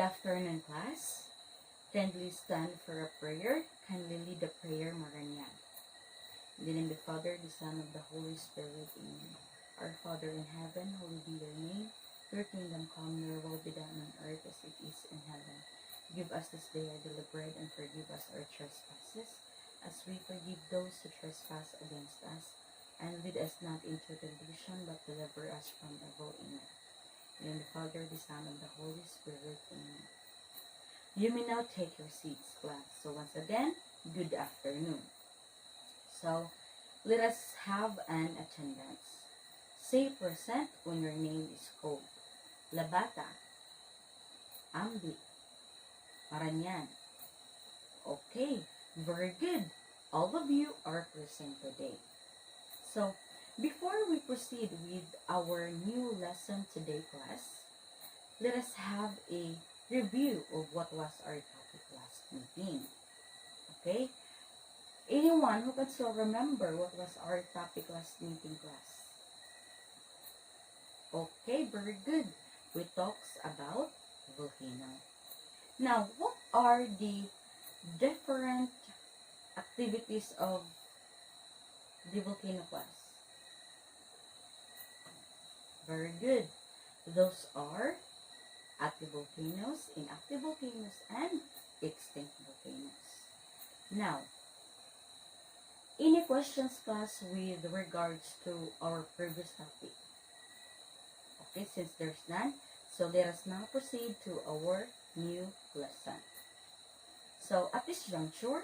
afternoon, class. Kindly stand for a prayer. Kindly lead the prayer, Maranyan. In the name of the Father, the Son, of the Holy Spirit. Amen. Our Father in heaven, hallowed be your name. Your kingdom come, your will be done on earth as it is in heaven. Give us this day our daily bread, and forgive us our trespasses, as we forgive those who trespass against us. And lead us not into temptation, but deliver us from evil. Amen. In the name of the Father, the Son, and the Holy Spirit. Amen. You may now take your seats, class. So once again, good afternoon. So let us have an attendance. Say present when your name is called. Labata, Ambi, Maranyan. Okay, very good. All of you are present today. So before we proceed with our new lesson today, class, let us have a review of what was our topic last meeting. Okay? Anyone who can still remember what was our topic last meeting, class? Okay, very good. We talked about volcano. Now, what are the different activities of the volcano, class? Very good. Those are active volcanoes, inactive volcanoes, and extinct volcanoes. Now, any questions, class, with regards to our previous topic? Okay, since there's none, so let us now proceed to our new lesson. So at this juncture,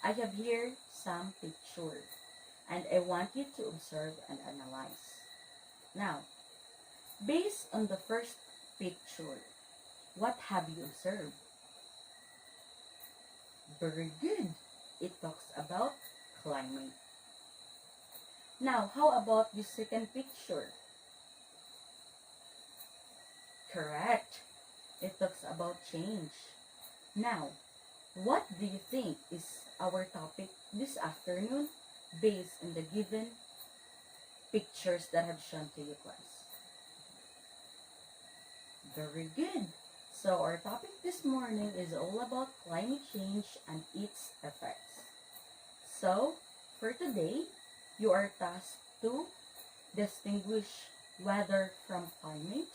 I have here some pictures, and I want you to observe and analyze. Now, based on the first picture, what have you observed? Very good. It talks about climate. Now, how about the second picture? Correct. It talks about change. Now, what do you think is our topic this afternoon based on the given pictures that I've shown to you, class? Very good. So our topic this morning is all about climate change and its effects. So, for today, you are tasked to distinguish weather from climate,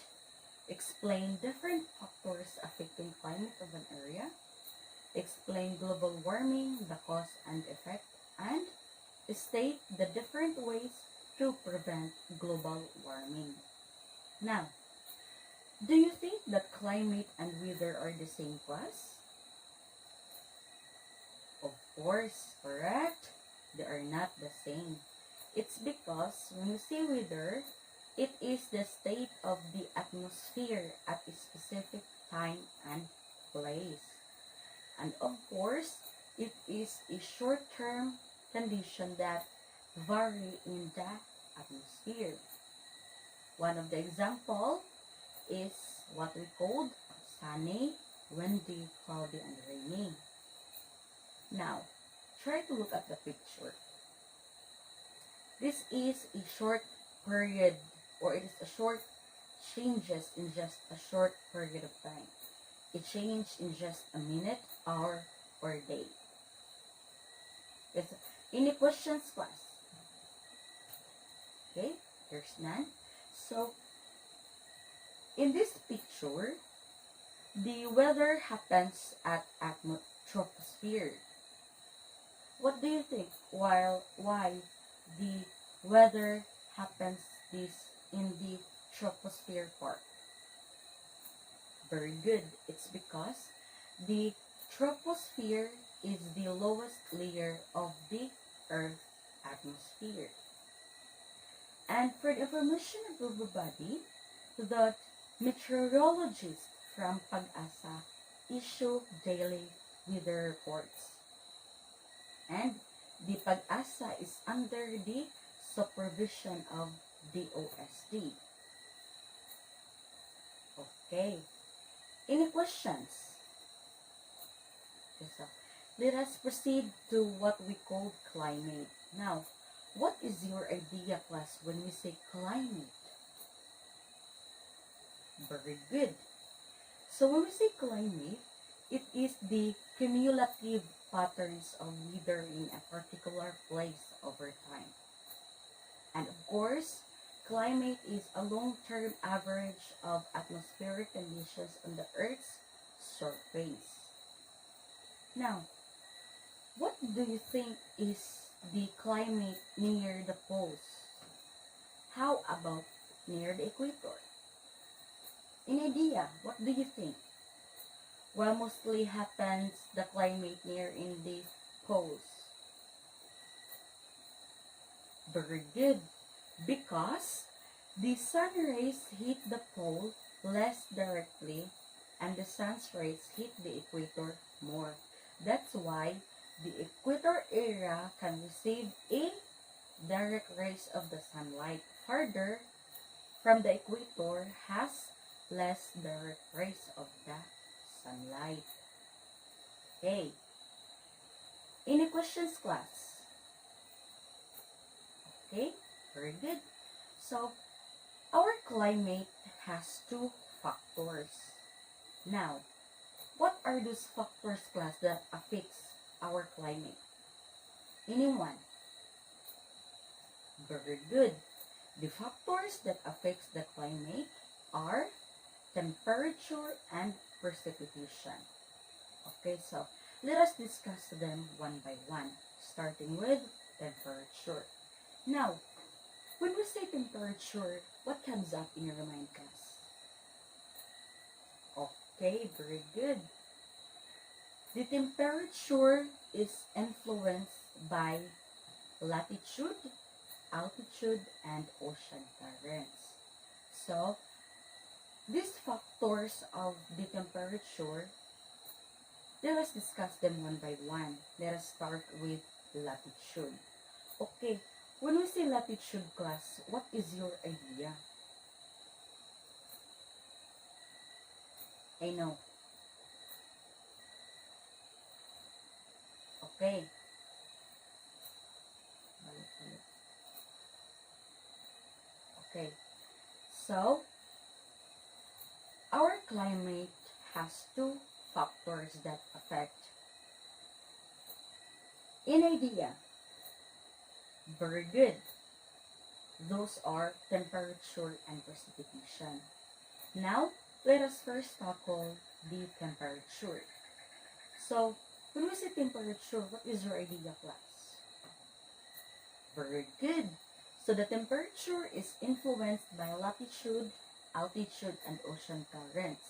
explain different factors affecting climate of an area, explain global warming, the cause and effect, and state the different ways to prevent global warming. Now, do you think that climate and weather are the same, class? Of course, correct. They are not the same. It's because when you say weather, it is the state of the atmosphere at a specific time and place. And of course, it is a short-term condition that vary in the atmosphere. One of the example is what we called sunny, windy, cloudy, and rainy. Now, try to look at the picture. This is a short period, or it is a short changes in just a short period of time. It changed in just a minute, hour, or day. Yes. Any questions, class? Okay, there's none. So, in this picture, the weather happens at troposphere. What do you think? Why the weather happens this in the troposphere part? Very good. It's because the troposphere is the lowest layer of the Earth atmosphere. And for the information of everybody, that meteorologists from Pag-asa issue daily weather reports. And the Pag-asa is under the supervision of the OSD. Okay. Any questions? Okay, so let us proceed to what we call climate. Now, what is your idea, class, when we say climate? Very good. So when we say climate, it is the cumulative patterns of weather in a particular place over time. And of course, climate is a long-term average of atmospheric conditions on the Earth's surface. Now, what do you think is the climate near the poles? How about near the equator? An idea, what do you think? Well, mostly happens the climate near in the poles. Very good. Because the sun rays hit the pole less directly and the sun's rays hit the equator more. That's why the equator area can receive a direct rays of the sunlight. Farther from the equator has less direct rays of the sunlight. Okay. Any questions, class? Okay, very good. So, our climate has two factors. Now, what are those factors, class, that affects our climate? Anyone? Very good. The factors that affects the climate are temperature and precipitation. Okay, so let us discuss them one by one, starting with temperature. Now, when we say temperature, what comes up in your mind, class? Okay, very good. The temperature is influenced by latitude, altitude, and ocean currents. So, these factors of the temperature, let us discuss them one by one. Let us start with latitude. Okay, when we say latitude, class, what is your idea? I know. Okay. Okay. So, our climate has two factors that affect. An idea. Very good. Those are temperature and precipitation. Now, let us first tackle the temperature. So, when we say temperature, what is your idea, class? Very good. So, the temperature is influenced by latitude, altitude, and ocean currents.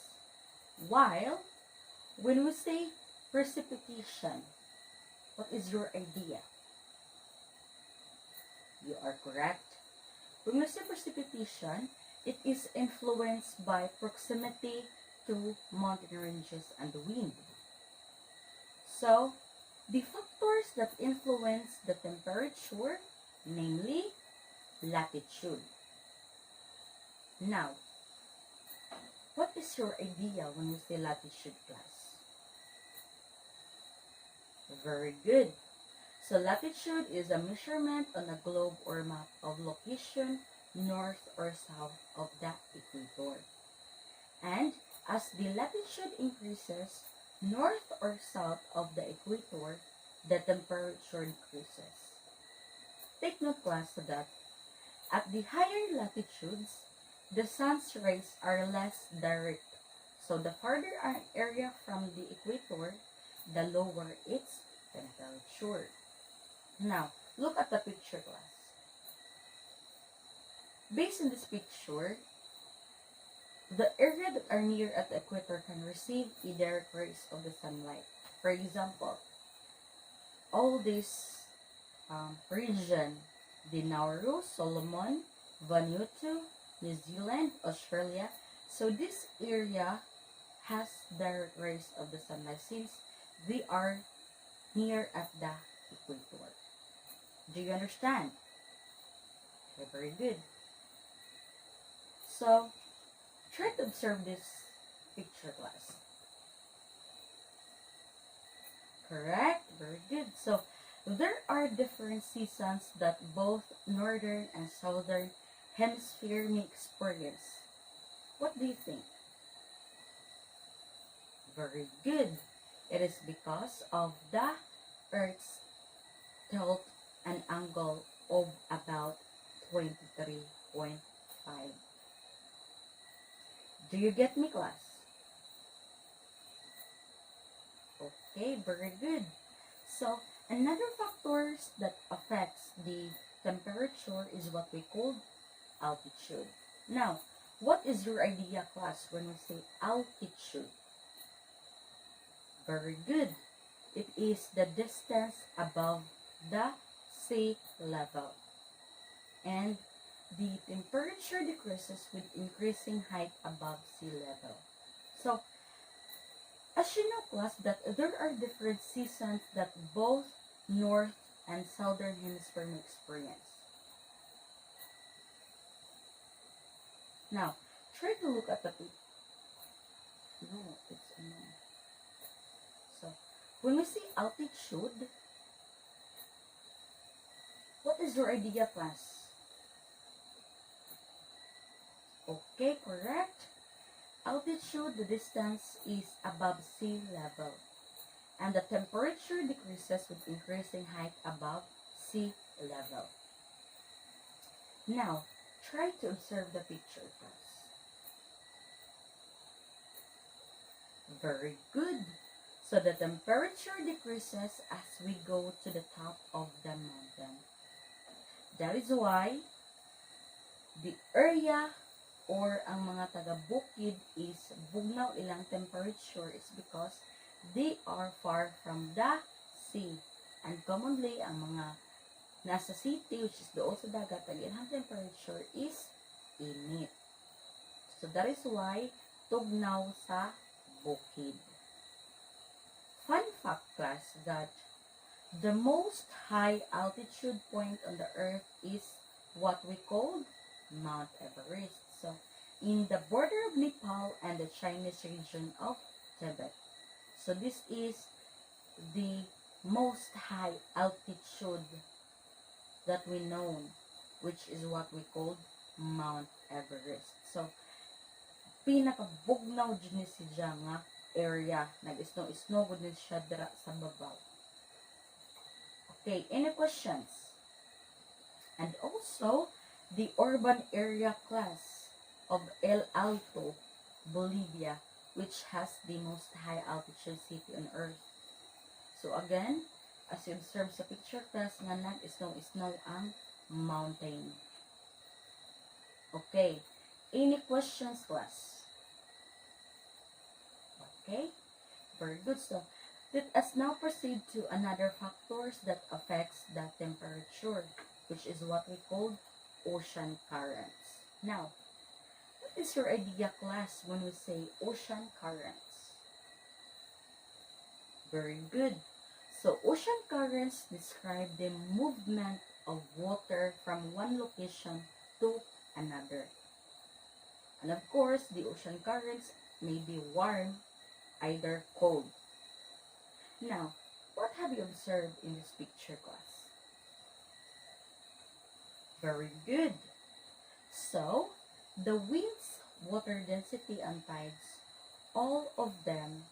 While, when we say precipitation, what is your idea? You are correct. When we say precipitation, it is influenced by proximity to mountain ranges and wind. So, the factors that influence the temperature, namely latitude. Now, what is your idea when we say latitude, class? Very good. So latitude is a measurement on a globe or map of location north or south of the equator. And as the latitude increases north or south of the equator, the temperature decreases. Take note, class, that at the higher latitudes, the sun's rays are less direct. So the farther an area from the equator, the lower its temperature. Now, look at the picture, class. Based on this picture, the area that are near at the equator can receive a direct rays of the sunlight. For example, all this region, the Nauru, Solomon, Vanuatu, New Zealand, Australia. So this area has direct rays of the sunlight since they are near at the equator. Do you understand? Okay, very good. So, try to observe this picture, class. Correct? Very good. So, there are different seasons that both northern and southern hemisphere may experience. What do you think? Very good. It is because of the Earth's tilt an angle of about 23.5. Do you get me, class? Okay, very good. So, another factors that affects the temperature is what we call altitude. Now, what is your idea, class, when we say altitude? Very good. It is the distance above the sea level. And the temperature decreases with increasing height above sea level. So, as you know, class, that there are different seasons that both north and southern hemisphere may experience. Now, try to look at the picture. No, it's a no. So, when we say altitude, what is your idea, class? Okay, correct. Altitude, the distance is above sea level. And the temperature decreases with increasing height above sea level. Now, try to observe the picture, class. Very good. So the temperature decreases as we go to the top of the mountain. That is why the area or ang mga taga-bukid is bugnaw ilang temperature is because they are far from the sea. And commonly, ang mga nasa city, which is doon sa dagat, ang ilang temperature is init. So that is why tugnaw sa bukid. Fun fact, class, that the most high altitude point on the earth is what we call Mount Everest. So, in the border of Nepal and the Chinese region of Tibet. So, this is the most high altitude that we know, which is what we call Mount Everest. So, pinakabugnaw dyan siya nga area. Nag-snow gud din siya dira sa babaw. Okay, any questions? And also, the urban area class of El Alto, Bolivia, which has the most high altitude city on earth. So again, as you observe sa picture class, nga nag-snow ang mountain. Okay, any questions, class? Okay, very good. So, let us now proceed to another factors that affects the temperature, which is what we call ocean currents. Now, what is your idea, class, when we say ocean currents? Very good. So, ocean currents describe the movement of water from one location to another. And of course, the ocean currents may be warm, either cold. Now, what have you observed in this picture, class? Very good. So, the winds, water density, and tides, all of them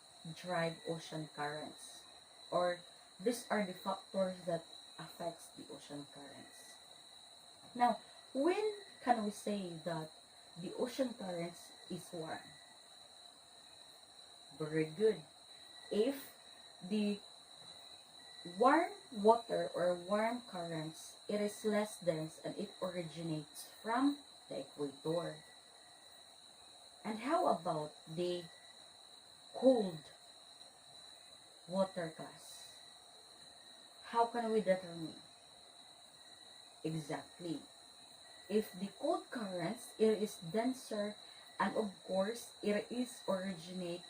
drive ocean currents. Or, these are the factors that affects the ocean currents. Now, when can we say that the ocean currents is warm? Very good. If the warm water or warm currents, it is less dense and it originates from the equator. And how about the cold water, class? How can we determine? Exactly. If the cold currents, it is denser, and of course, it is originate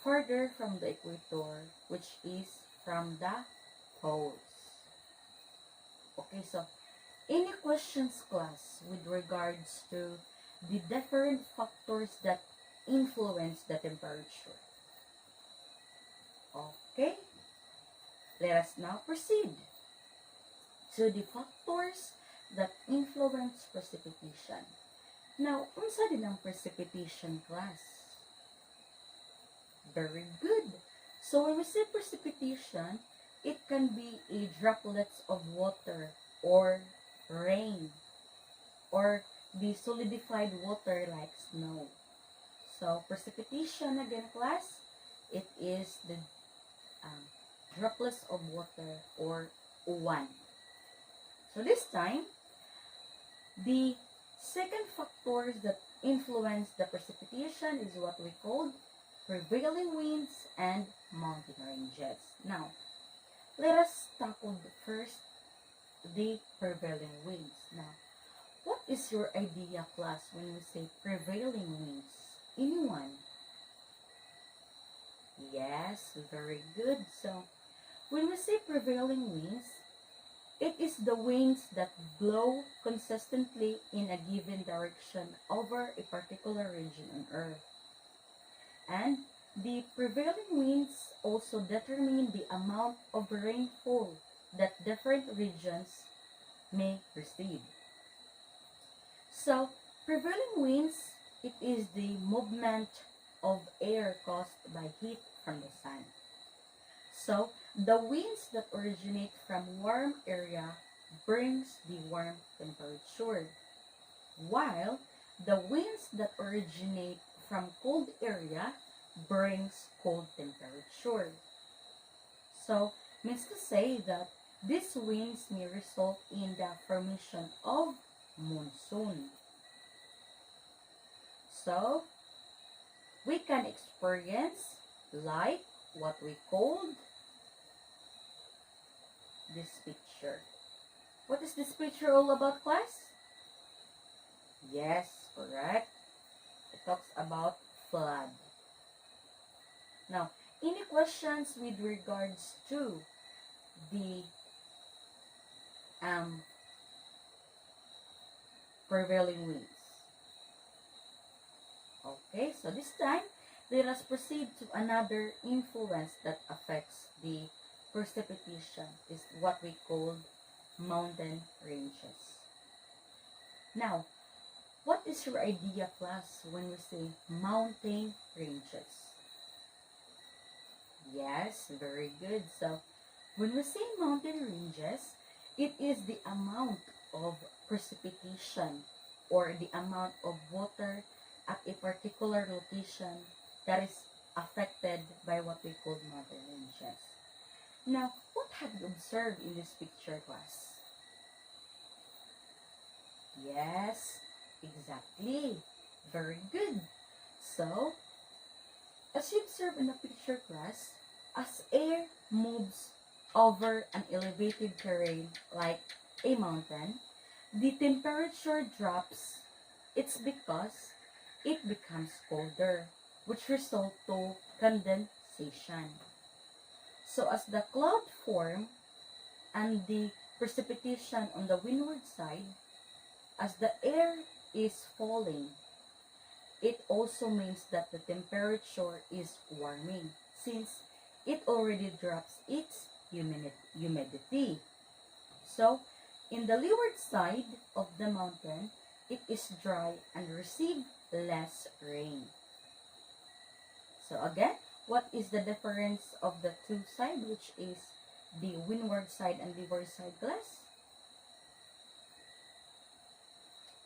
further from the equator, which is from the poles. Okay, so any questions, class, with regards to the different factors that influence the temperature? Okay, let us now proceed to the factors that influence precipitation. Now, unsa din ang precipitation, class? Very good. So when we say precipitation, it can be a droplets of water or rain or the solidified water like snow. So precipitation again, class, it is the um, droplets of water or uwan. So this time, the second factors that influence the precipitation is what we call prevailing winds and mountain ranges. Now, let us tackle first the prevailing winds. Now, what is your idea, class, when we say prevailing winds? Anyone? Yes, very good. So, when we say prevailing winds, it is the winds that blow consistently in a given direction over a particular region on Earth. And the prevailing winds also determine the amount of rainfall that different regions may receive. So, prevailing winds, it is the movement of air caused by heat from the sun. So, the winds that originate from warm area brings the warm temperature, while the winds that originate from cold area brings cold temperature. So, means to say that these winds may result in the formation of monsoon. So, we can experience like what we called this picture. What is this picture all about, class? Yes, correct. It talks about flood. Now, any questions with regards to the prevailing winds? Okay, so this time, let us proceed to another influence that affects the precipitation, is what we call mountain ranges. Now, what is your idea, class, when we say mountain ranges? Yes, very good. So, when we say mountain ranges, it is the amount of precipitation or the amount of water at a particular location that is affected by what we call mountain ranges. Now, what have you observed in this picture, class? Yes, exactly. Very good. So, as you observe in the picture, class, as air moves over an elevated terrain like a mountain, the temperature drops. It's because it becomes colder, which results to condensation. So as the cloud form and the precipitation on the windward side, as the air is falling, it also means that the temperature is warming since it already drops its humidity. So, in the leeward side of the mountain, it is dry and receive less rain. So again, what is the difference of the two sides, which is the windward side and leeward side, class?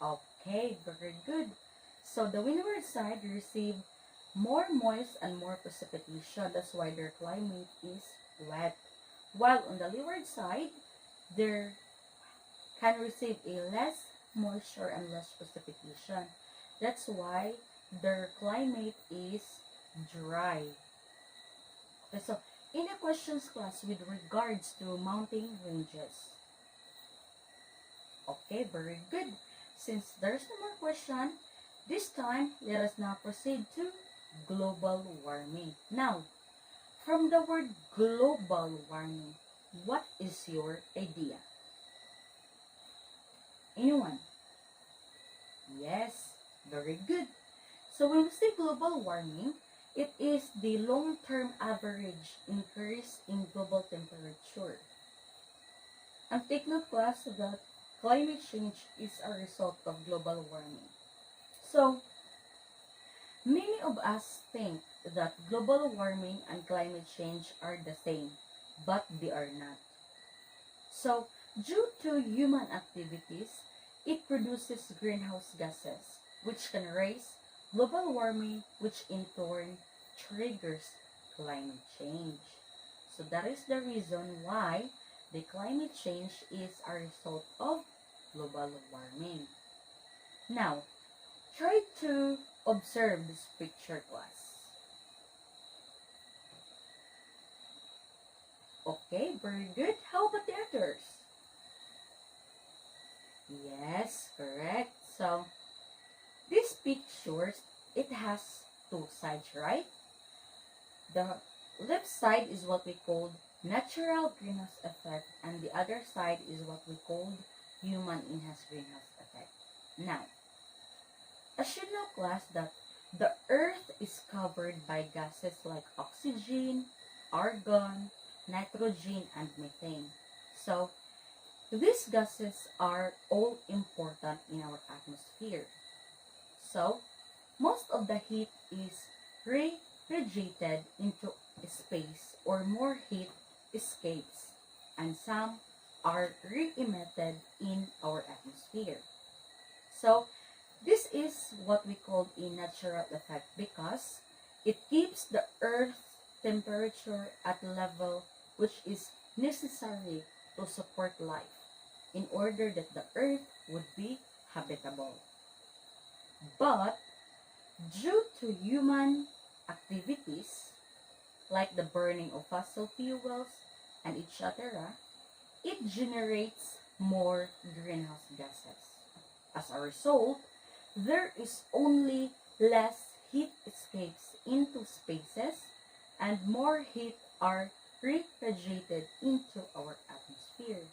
Okay, very good. So the windward side receive more moist and more precipitation. That's why their climate is wet. While on the leeward side, they can receive a less moisture and less precipitation. That's why their climate is dry. Okay, so any questions, class, with regards to mountain ranges? Okay, very good. Since there's no more question, this time, let us now proceed to global warming. Now, from the word global warming, what is your idea? Anyone? Yes, very good. So when we say global warming, it is the long-term average increase in global temperature. And take note, class, that climate change is a result of global warming. So, Many of us think that global warming and climate change are the same, but they are not. So, due to human activities, it produces greenhouse gases, which can raise global warming, which in turn triggers climate change. So that is the reason why the climate change is a result of global warming. Now, try to observe this picture, class. Okay, very good. How about the others? Yes, correct. So, this pictures, it has two sides, right? The left side is what we call natural greenhouse effect, and the other side is what we call human enhanced greenhouse effect. Now, as you know, class, that the earth is covered by gases like oxygen, argon, nitrogen, and methane. So, these gases are all important in our atmosphere. So, most of the heat is radiated into space, or more heat escapes, and some are re-emitted in our atmosphere. So, this is what we call a natural effect because it keeps the Earth's temperature at a level which is necessary to support life in order that the Earth would be habitable. But due to human activities like the burning of fossil fuels and etc., it generates more greenhouse gases. As a result, there is only less heat escapes into spaces and more heat are radiated into our atmosphere,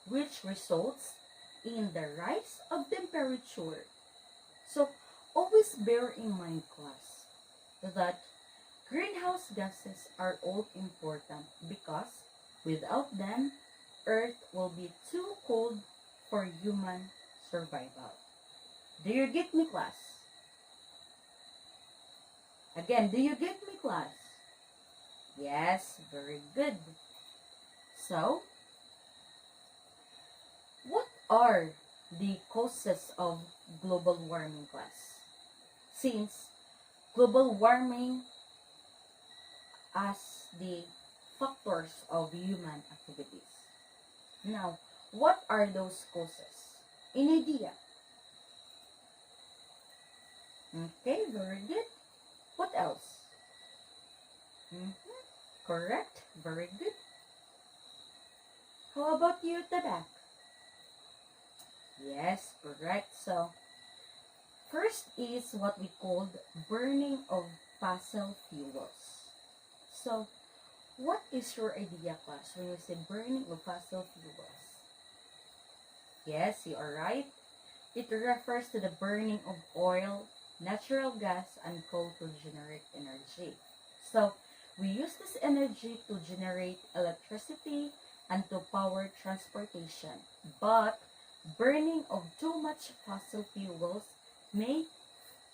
which results in the rise of temperature. So, always bear in mind, class, that greenhouse gases are all important because without them, Earth will be too cold for human survival. Do you get me, class? Again, do you get me, class? Yes, very good. So, what are the causes of global warming, class? Since global warming as the factors of human activities. Now, what are those causes? Any idea? Okay, very good. What else? Correct, very good. How about you at the back? Yes, correct. So, first is what we called burning of fossil fuels. So, what is your idea, class, when you say burning of fossil fuels? Yes, you are right. It refers to the burning of oil, natural gas, and coal to generate energy. So, we use this energy to generate electricity and to power transportation. But, burning of too much fossil fuels may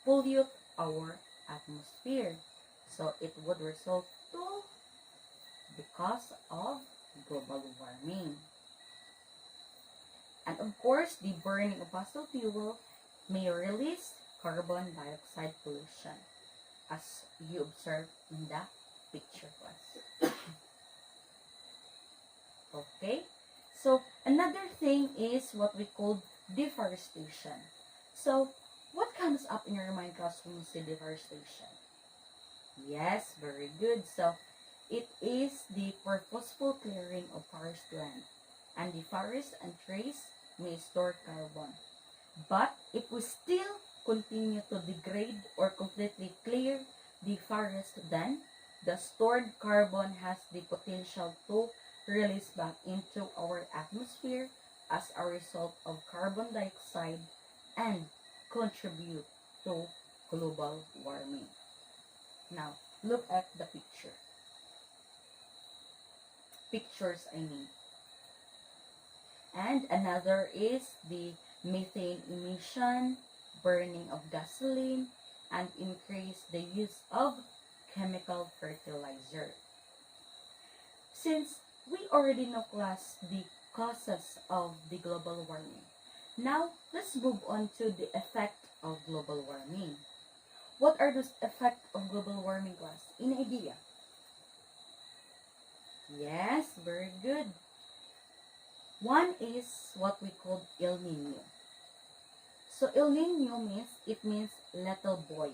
pollute our atmosphere. So, it would result to because of global warming. And of course, the burning of fossil fuel may release carbon dioxide pollution, as you observe in the picture, class. Okay? So, another thing is what we call deforestation. So, what comes up in your mind, class, when you say deforestation? Yes, very good. So, it is the purposeful clearing of forest land, and the forest and trees may store carbon. But if we still continue to degrade or completely clear the forest, then the stored carbon has the potential to release back into our atmosphere as a result of carbon dioxide and contribute to global warming. Now, look at the picture. Pictures, I mean. And another is the methane emission, burning of gasoline, and increase the use of chemical fertilizer. Since we already know, class, the causes of the global warming, now let's move on to the effect of global warming. What are those effects of global warming, class? Any idea? Yes, very good. One is what we call El Nino. So El Nino means little boy.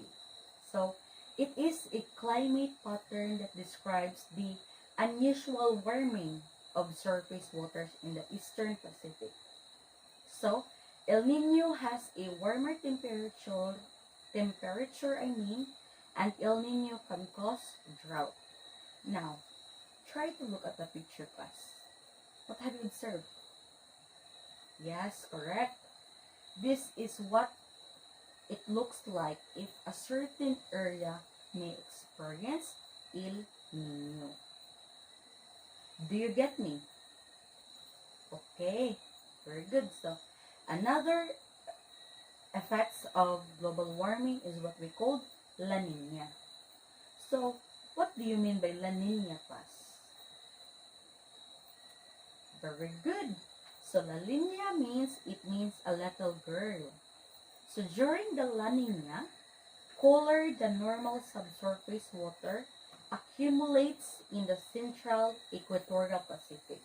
So it is a climate pattern that describes the unusual warming of surface waters in the eastern Pacific. So El Nino has a warmer temperature, and El Nino can cause drought. Now, try to look at the picture, class. What have you observed? Yes, correct. This is what it looks like if a certain area may experience El Nino. Do you get me? Okay, very good. So, another effects of global warming is what we call La Nina. So, what do you mean by La Nina, class? Very good. So, La Nina means a little girl. So, during the La Nina, cooler than normal subsurface water accumulates in the central equatorial Pacific.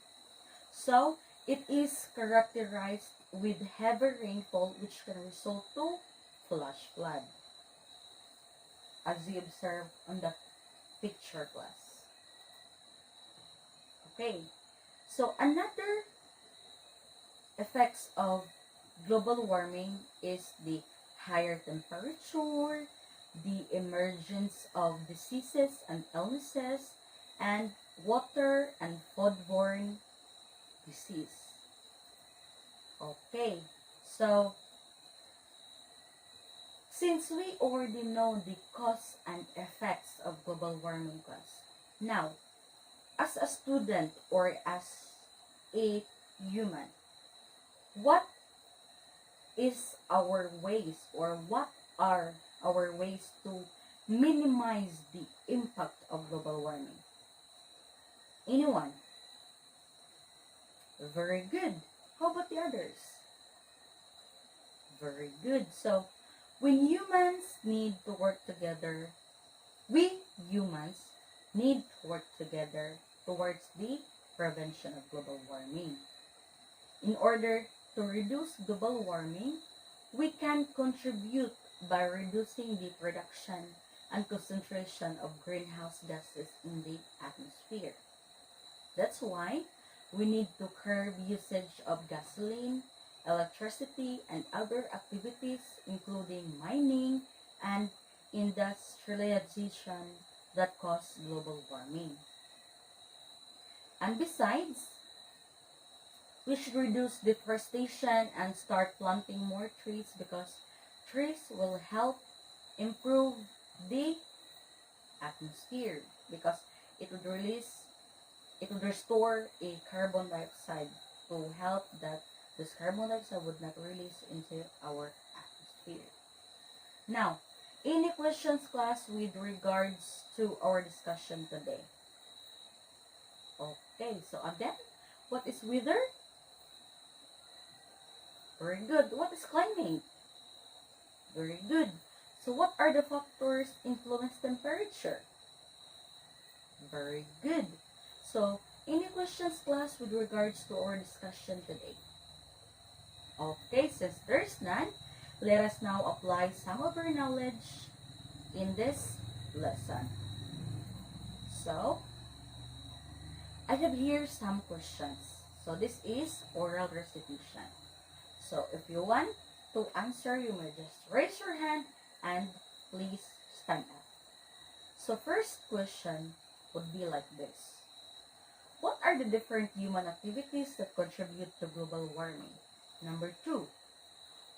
So, it is characterized with heavy rainfall which can result to flash flood, as you observe on the picture, class. Okay, so another effects of global warming is the higher temperature, the emergence of diseases and illnesses, and water and foodborne disease. Okay, so since we already know the cause and effects of global warming, class, now, as a student or as a human, what is our ways or what are our ways to minimize the impact of global warming? Anyone? Very good. How about the others? Very good. So, when humans need to work together, we humans need to work together towards the prevention of global warming. In order to reduce global warming, we can contribute by reducing the production and concentration of greenhouse gases in the atmosphere. That's why we need to curb usage of gasoline, electricity, and other activities including mining and industrialization that cause global warming. And besides, we should reduce deforestation and start planting more trees because trees will help improve the atmosphere because it would restore a carbon dioxide to help that this carbon dioxide would not release into our atmosphere. Now, any questions, class, with regards to our discussion today? Okay, so again, what is weather? Very good. What is climate? Very good. So what are the factors influence temperature? Very good. So, any questions, class, with regards to our discussion today? Okay, since there's none, let us now apply some of our knowledge in this lesson. So, I have here some questions. So, this is oral recitation. So, if you want to answer, you may just raise your hand and please stand up. So, first question would be like this. What are the different human activities that contribute to global warming? Number 2.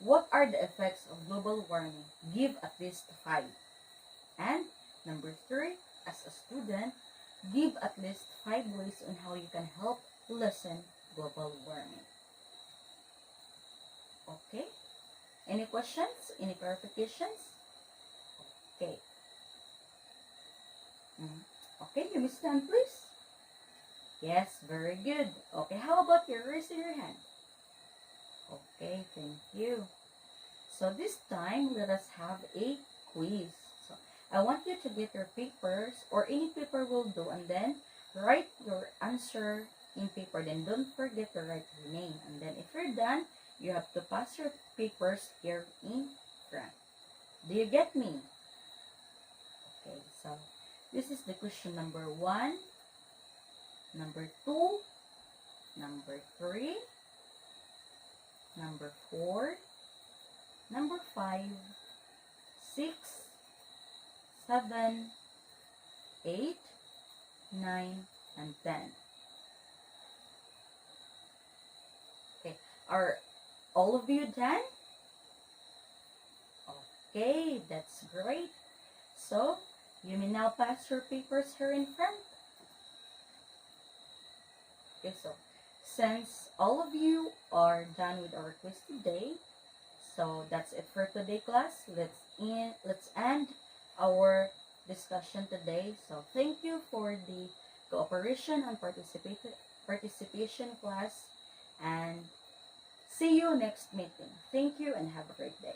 What are the effects of global warming? Give at least 5. And number 3, as a student, give at least 5 ways on how you can help lessen global warming. Okay? Any questions? Any clarifications? Okay. Okay, you may stand, please. Yes, very good. Okay, how about you? Raise your hand. Okay, thank you. So this time, let us have a quiz. So I want you to get your papers, or any paper will do, and then write your answer in paper. Then don't forget to write your name. And then if you're done, you have to pass your papers here in front. Do you get me? Okay, so this is the question number 1, number 2, number 3, number 4, number 5, 6, 7, 8, 9, and 10. Okay, are all of you done? Okay, that's great. So, you may now pass your papers here in front. Okay, so since all of you are done with our quiz today, so that's it for today, class. Let's end our discussion today. So thank you for the cooperation and participation, class, and see you next meeting. Thank you and have a great day.